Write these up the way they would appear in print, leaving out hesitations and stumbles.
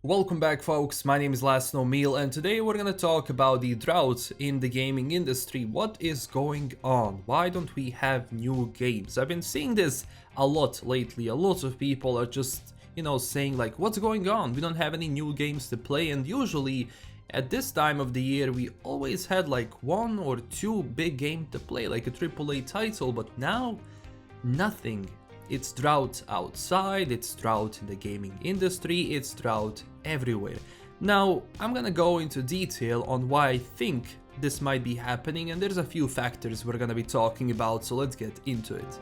Welcome back, folks. My name is LastKnownMeal, and today we're gonna talk about the drought in the gaming industry. What is going on? Why don't we have new games? I've been seeing this a lot lately. A lot of people are just, saying like, what's going on? We don't have any new games to play, and usually at this time of the year we always had like one or two big games to play, like a AAA title, but now nothing. It's drought outside, it's drought in the gaming industry, it's drought everywhere. Now, I'm gonna go into detail on why I think this might be happening, and there's a few factors we're gonna be talking about, so let's get into it.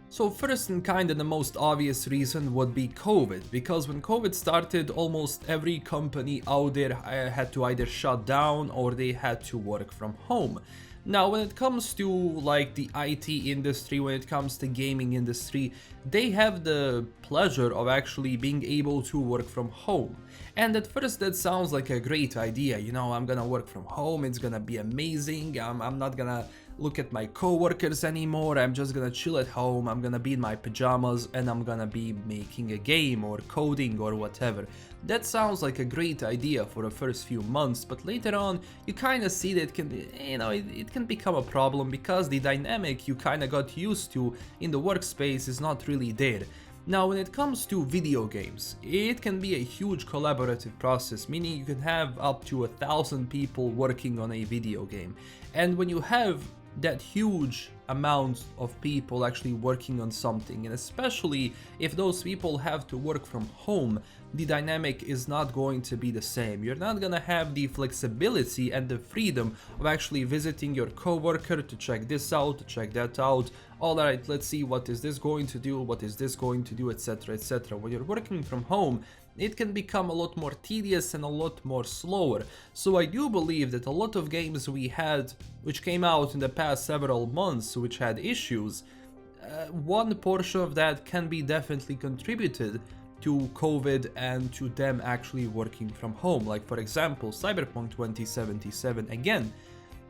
So first and kind of the most obvious reason would be COVID, because when COVID started, almost every company out there had to either shut down or they had to work from home. Now, when it comes to like the IT industry, when it comes to gaming industry, they have the pleasure of actually being able to work from home. And at first that sounds like a great idea, I'm gonna work from home, it's gonna be amazing, I'm not gonna look at my co-workers anymore, I'm just gonna chill at home, I'm gonna be in my pajamas and I'm gonna be making a game or coding or whatever. That sounds like a great idea for the first few months, but later on you kind of see that it can become a problem, because the dynamic you kind of got used to in the workspace is not really there. Now, when it comes to video games, it can be a huge collaborative process, meaning you can have up to 1,000 people working on a video game. And when you have that huge amount of people actually working on something, and especially if those people have to work from home, the dynamic is not going to be the same. You're not gonna have the flexibility and the freedom of actually visiting your coworker to check this out, to check that out. All right, let's see, what is this going to do, what is this going to do, etc, etc. When you're working from home, it can become a lot more tedious and a lot more slower. So I do believe that a lot of games we had, which came out in the past several months, which had issues, one portion of that can be definitely contributed to COVID and to them actually working from home. Like, for example, Cyberpunk 2077, again,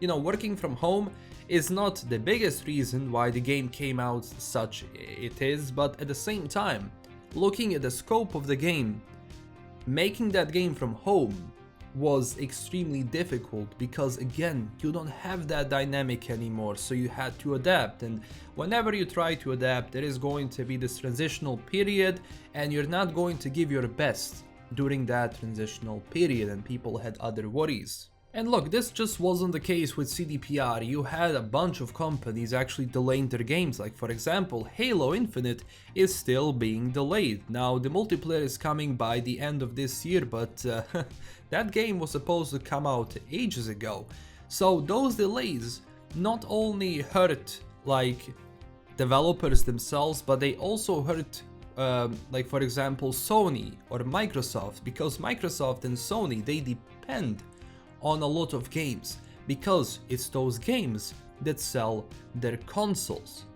working from home is not the biggest reason why the game came out such it is, but at the same time, looking at the scope of the game, making that game from home was extremely difficult, because again, you don't have that dynamic anymore, so you had to adapt. And whenever you try to adapt, there is going to be this transitional period, and you're not going to give your best during that transitional period, and people had other worries. And look, this just wasn't the case with CDPR. You had a bunch of companies actually delaying their games. Like, for example, Halo Infinite is still being delayed. Now, the multiplayer is coming by the end of this year, but that game was supposed to come out ages ago. So those delays not only hurt like developers themselves, but they also hurt like, for example, Sony or Microsoft, because Microsoft and Sony, they depend on a lot of games, because it's those games that sell their consoles.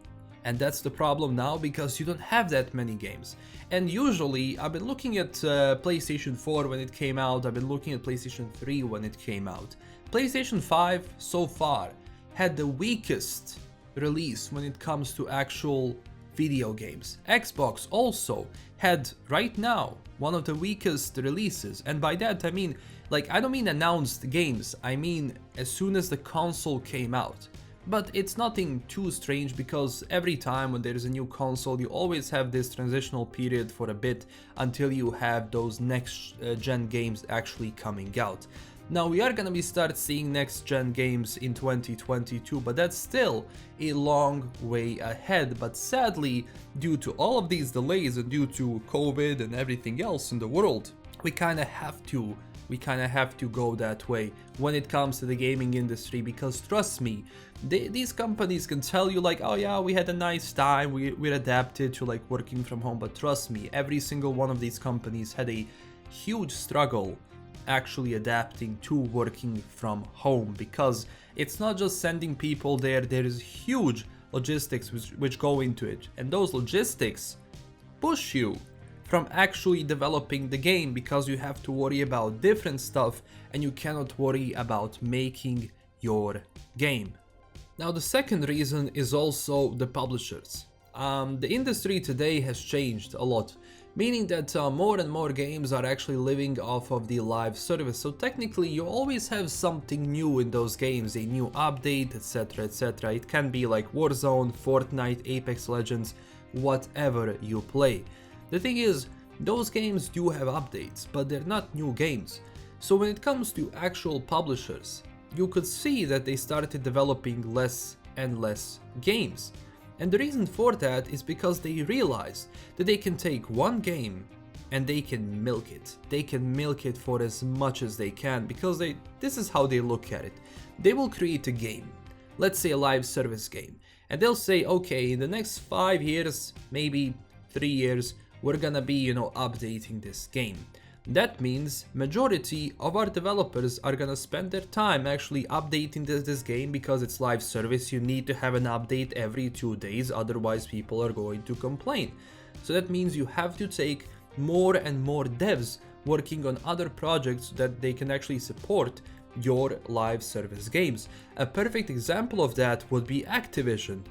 And that's the problem now, because you don't have that many games. And usually, I've been looking at PlayStation 4 when it came out, I've been looking at PlayStation 3 when it came out. PlayStation 5 so far had the weakest release when it comes to actual video games. Xbox also had, right now, one of the weakest releases, and by that I mean, like, I don't mean announced games, I mean as soon as the console came out. But it's nothing too strange, because every time when there is a new console, you always have this transitional period for a bit until you have those next gen games actually coming out. Now, we are gonna start seeing next gen games in 2022, but that's still a long way ahead. But sadly, due to all of these delays and due to COVID and everything else in the world, we kind of have to go that way when it comes to the gaming industry, because trust me, these companies can tell you like, oh yeah, we had a nice time, we adapted to like working from home, but trust me, every single one of these companies had a huge struggle actually adapting to working from home, because it's not just sending people there is huge logistics which go into it, and those logistics push you from actually developing the game, because you have to worry about different stuff and you cannot worry about making your game. Now the second reason is also the publishers. The industry today has changed a lot, meaning that more and more games are actually living off of the live service. So technically you always have something new in those games, a new update, etc, etc. It can be like Warzone, Fortnite, Apex Legends, whatever you play. The thing is, those games do have updates, but they're not new games. So when it comes to actual publishers, you could see that they started developing less and less games. And the reason for that is because they realized that they can take one game and they can milk it. They can milk it for as much as they can, because this is how they look at it. They will create a game, let's say a live service game, and they'll say, okay, in the next 5 years, maybe 3 years, we're gonna be, updating this game. That means majority of our developers are gonna spend their time actually updating this game, because it's live service. You need to have an update every 2 days, otherwise people are going to complain. So that means you have to take more and more devs working on other projects that they can actually support your live service games. A perfect example of that would be Activision.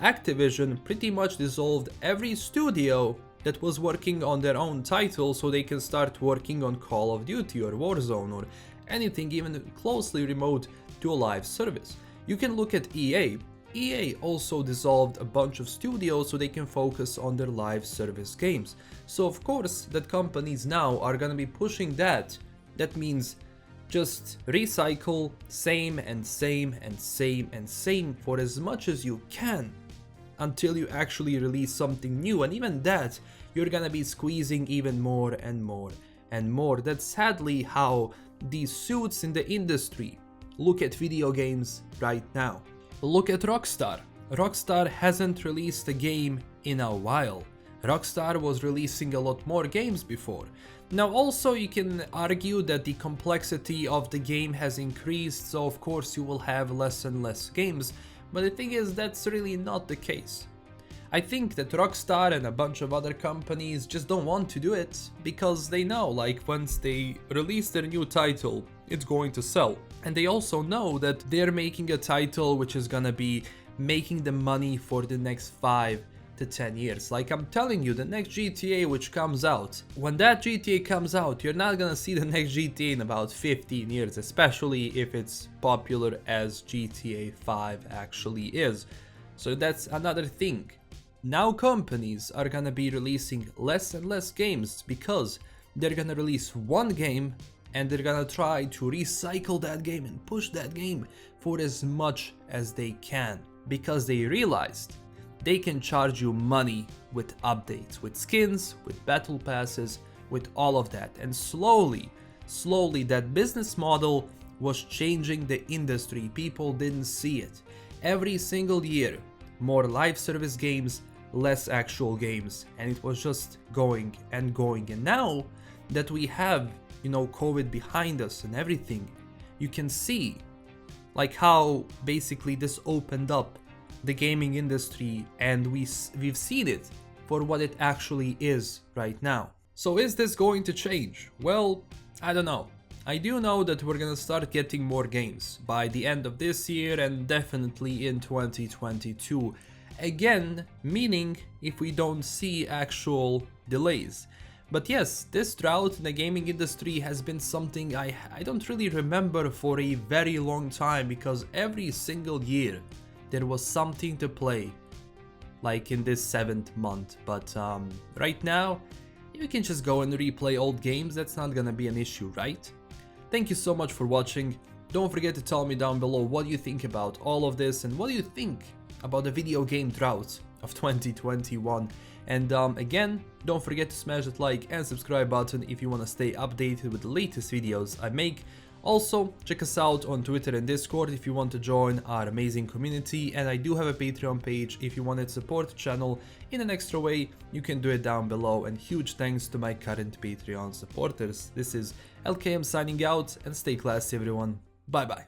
Activision pretty much dissolved every studio that was working on their own title so they can start working on Call of Duty or Warzone or anything even closely remote to a live service. You can look at EA. EA also dissolved a bunch of studios so they can focus on their live service games. So of course that companies now are gonna be pushing that. That means just recycle same and same and same and same for as much as you can, until you actually release something new, and even that you're gonna be squeezing even more and more and more. That's sadly how these suits in the industry look at video games right now. Look at Rockstar. Rockstar hasn't released a game in a while. Rockstar was releasing a lot more games before. Now also you can argue that the complexity of the game has increased, so of course you will have less and less games. But the thing is, that's really not the case. I think that Rockstar and a bunch of other companies just don't want to do it, because they know, like, once they release their new title, it's going to sell. And they also know that they're making a title which is gonna be making them money for the next 5 to 10 years. Like I'm telling you, the next GTA which comes out, when that GTA comes out, you're not gonna see the next GTA in about 15 years, especially if it's popular as GTA 5 actually is. So that's another thing. Now companies are gonna be releasing less and less games, because they're gonna release one game and they're gonna try to recycle that game and push that game for as much as they can, because they realized they can charge you money with updates, with skins, with battle passes, with all of that. And slowly that business model was changing the industry. People didn't see it. Every single year, more live service games, less actual games. And it was just going and going. And now that we have, COVID behind us and everything, you can see like how basically this opened up the gaming industry, and we've seen it for what it actually is right now. So is this going to change? Well, I don't know. I do know that we're gonna start getting more games by the end of this year and definitely in 2022. Again, meaning if we don't see actual delays. But yes, this drought in the gaming industry has been something I don't really remember for a very long time, because every single year there was something to play, like in this 7th month. But right now, you can just go and replay old games. That's not gonna be an issue, right? Thank you so much for watching. Don't forget to tell me down below what you think about all of this, and what do you think about the video game drought of 2021. And again, don't forget to smash that like and subscribe button if you want to stay updated with the latest videos I make. Also, check us out on Twitter and Discord if you want to join our amazing community, and I do have a Patreon page if you want to support the channel in an extra way. You can do it down below, and huge thanks to my current Patreon supporters. This is LKM signing out, and stay classy everyone. Bye bye.